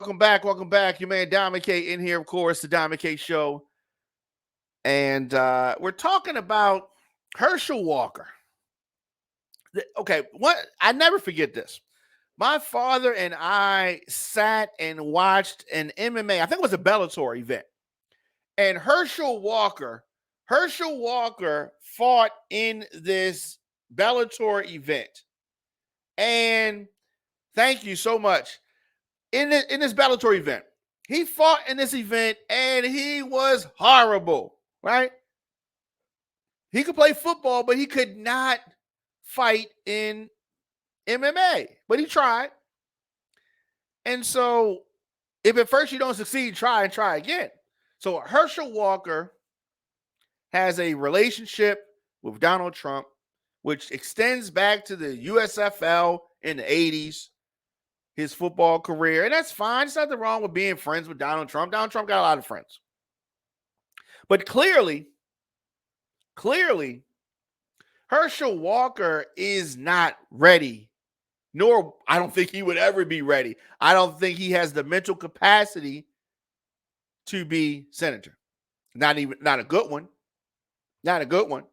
Welcome back. Welcome back. Your man Diamond K in here, of course, the Diamond K Show. And we're talking about Herschel Walker. Okay, what I never forget this. My father and I sat and watched an MMA, I think it was a Bellator event. And Herschel Walker fought in this Bellator event. And thank you so much. In this Bellator event, he fought in this event and he was horrible, right? He could play football, but he could not fight in MMA. But he tried. And so if at first you don't succeed, try and try again. So Herschel Walker has a relationship with Donald Trump, which extends back to the USFL in the 80s, his football career. And that's fine. There's nothing wrong with being friends with Donald Trump. Donald Trump got a lot of friends. But clearly, Herschel Walker is not ready, nor I don't think he would ever be ready. I don't think he has the mental capacity to be senator. Not a good one. Not a good one.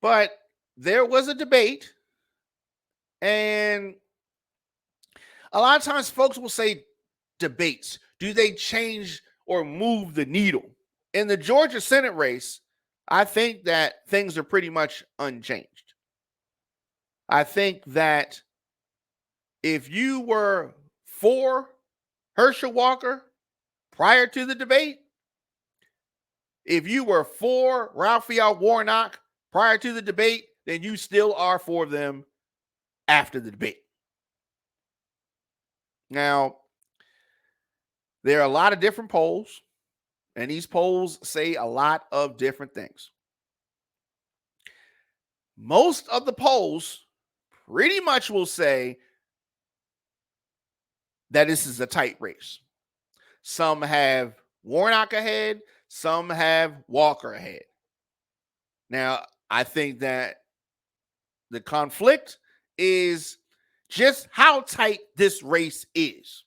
But there was a debate, and a lot of times folks will say debates. Do they change or move the needle? In the Georgia Senate race, I think that things are pretty much unchanged. I think that if you were for Herschel Walker prior to the debate, if you were for Raphael Warnock prior to the debate, then you still are for them after the debate. Now, there are a lot of different polls, and these polls say a lot of different things. Most of the polls pretty much will say that this is a tight race. Some have Warnock ahead, some have Walker ahead. Now, I think that the conflict is just how tight this race is.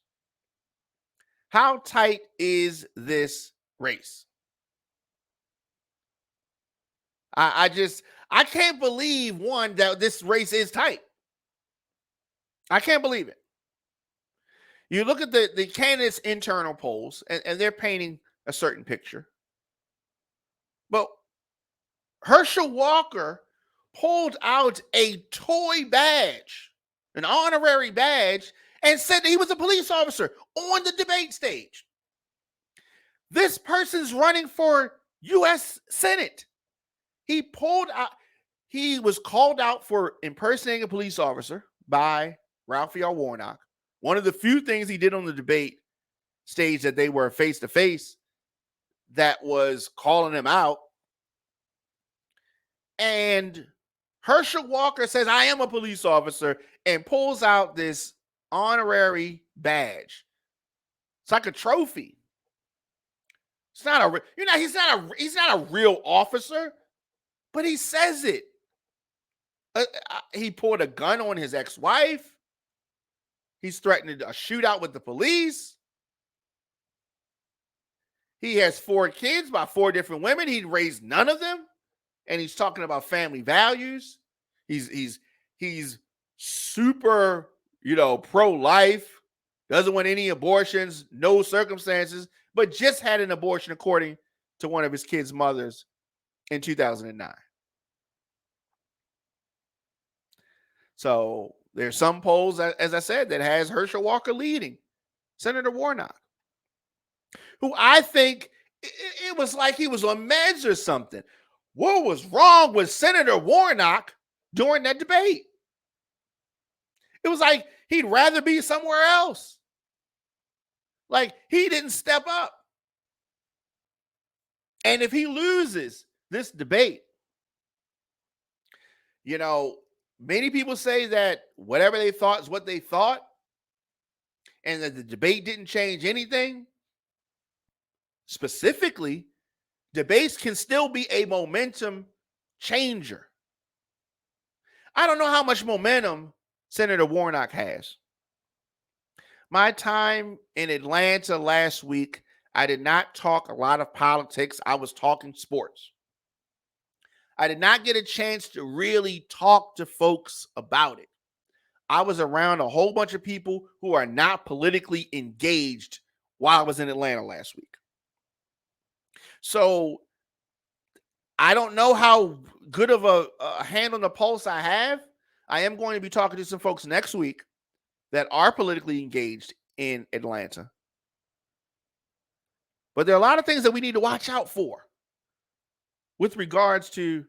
How tight is this race? I can't believe, one, that this race is tight. I can't believe it. You look at the candidates' internal polls, and they're painting a certain picture. But Herschel Walker pulled out a toy badge, an honorary badge, and said that he was a police officer on the debate stage. This person's running for U.S. Senate. He was called out for impersonating a police officer by Raphael Warnock. One of the few things he did on the debate stage that they were face-to-face that was calling him out. And Herschel Walker says, I am a police officer, and pulls out this honorary badge. It's like a trophy. It's not a, he's not a real officer, but he says it. He pulled a gun on his ex-wife. He's threatening a shootout with the police. He has 4 kids by 4 different women. He raised none of them. And he's talking about family values. He's super, pro-life, doesn't want any abortions, no circumstances, but just had an abortion according to one of his kids' mothers in 2009. So there's some polls, as I said, that has Herschel Walker leading Senator Warnock, who I think it was like he was on meds or something. What was wrong with Senator Warnock during that debate? It was like he'd rather be somewhere else. Like he didn't step up. And if he loses this debate, many people say that whatever they thought is what they thought, and that the debate didn't change anything. Specifically, debates can still be a momentum changer. I don't know how much momentum Senator Warnock has. my time in Atlanta last week, I did not talk a lot of politics. I was talking sports. I did not get a chance to really talk to folks about it. I was around a whole bunch of people who are not politically engaged while I was in Atlanta last week. So I don't know how good of a hand on the pulse I have. I am going to be talking to some folks next week that are politically engaged in Atlanta. But there are a lot of things that we need to watch out for with regards to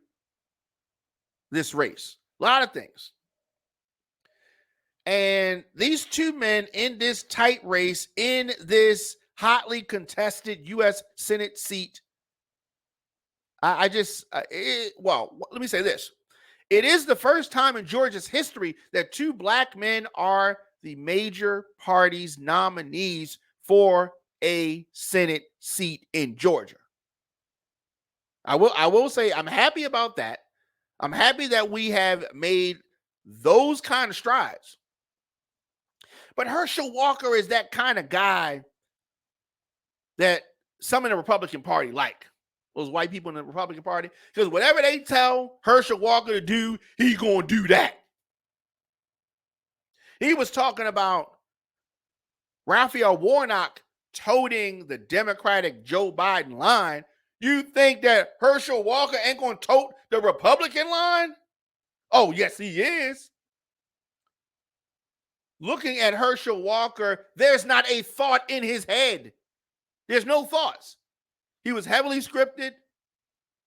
this race. A lot of things. And these two men in this tight race, in this hotly contested U.S. Senate seat, let me say this. It is the first time in Georgia's history that two black men are the major party's nominees for a Senate seat in Georgia. I will say I'm happy about that. I'm happy that we have made those kind of strides. But Herschel Walker is that kind of guy that some in the Republican Party like. Those white people in the Republican Party. Because whatever they tell Herschel Walker to do, he's going to do that. He was talking about Raphael Warnock toting the Democratic Joe Biden line. You think that Herschel Walker ain't going to tote the Republican line? Oh, yes, he is. Looking at Herschel Walker, there's not a thought in his head. There's no thoughts. He was heavily scripted,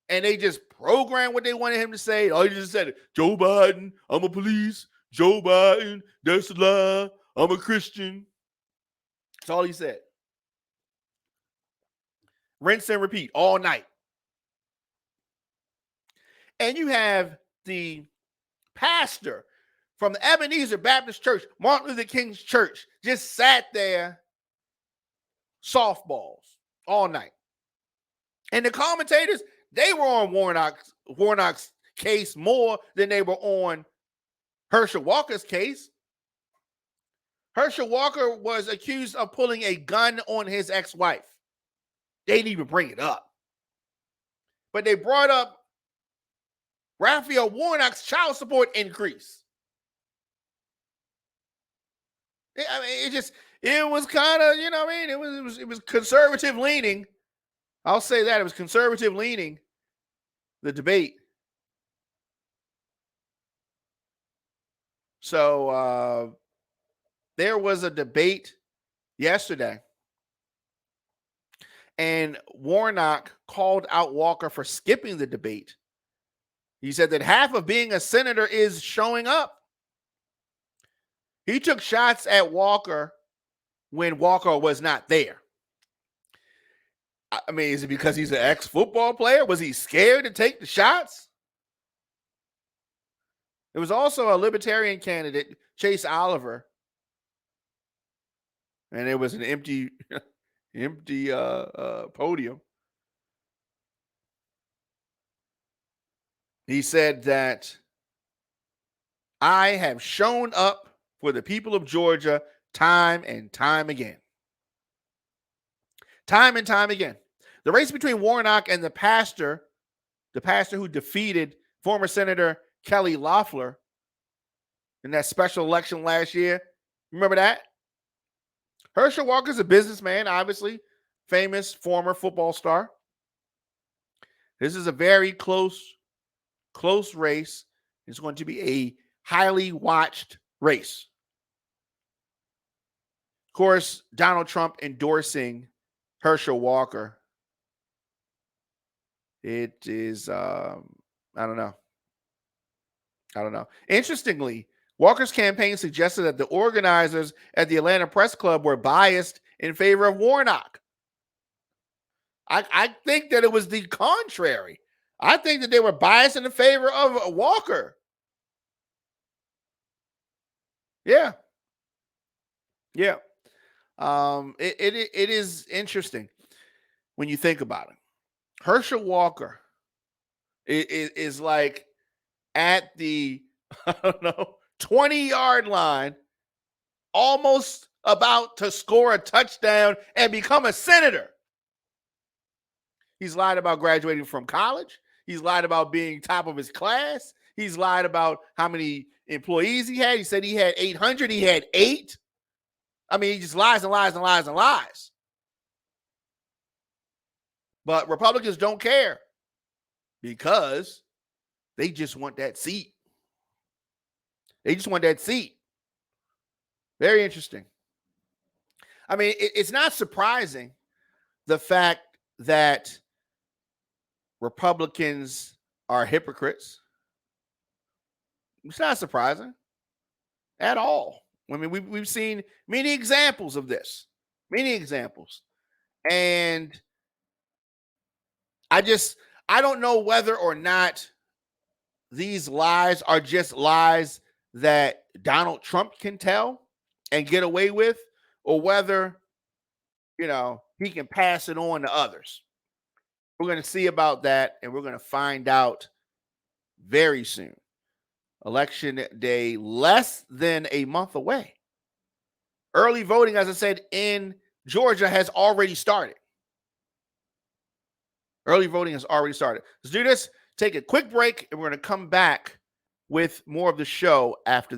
and they just programmed what they wanted him to say. Oh, he just said, Joe Biden, I'm a police. Joe Biden, that's a lie. I'm a Christian. That's all he said. Rinse and repeat all night. And you have the pastor from the Ebenezer Baptist Church, Martin Luther King's church, just sat there softballs all night. And the commentators, they were on Warnock's case more than they were on Herschel Walker's case. Herschel Walker was accused of pulling a gun on his ex-wife. They didn't even bring it up. But they brought up Raphael Warnock's child support increase. It was kind of, it was conservative leaning. I'll say that. It was conservative leaning, the debate. So there was a debate yesterday, and Warnock called out Walker for skipping the debate. He said that half of being a senator is showing up. He took shots at Walker when Walker was not there. I mean, is it because he's an ex-football player? Was he scared to take the shots? There was also a libertarian candidate, Chase Oliver, and it was an empty podium. He said that I have shown up for the people of Georgia time and time again. Time and time again. The race between Warnock and the pastor who defeated former Senator Kelly Loeffler in that special election last year. Remember that? Herschel Walker's a businessman, obviously, famous former football star. This is a very close race. It's going to be a highly watched race. Of course, Donald Trump endorsing Herschel Walker. It is, I don't know. Interestingly, Walker's campaign suggested that the organizers at the Atlanta Press Club were biased in favor of Warnock. I think that it was the contrary. I think that they were biased in the favor of Walker. Yeah. It is interesting when you think about it. Herschel Walker is like at the 20-yard line, almost about to score a touchdown and become a senator. He's lied about graduating from college. He's lied about being top of his class. He's lied about how many employees he had. He said he had 800. He had 8. I mean, he just lies and lies and lies and lies. But Republicans don't care because they just want that seat. They just want that seat. Very interesting. I mean, it's not surprising the fact that Republicans are hypocrites. It's not surprising at all. I mean, we've seen many examples of this, many examples. And I don't know whether or not these lies are just lies that Donald Trump can tell and get away with, or whether, he can pass it on to others. We're going to see about that, and we're going to find out very soon. Election day, less than a month away. Early voting, as I said, in Georgia has already started. Early voting has already started. Let's do this. Take a quick break, and we're going to come back with more of the show after this.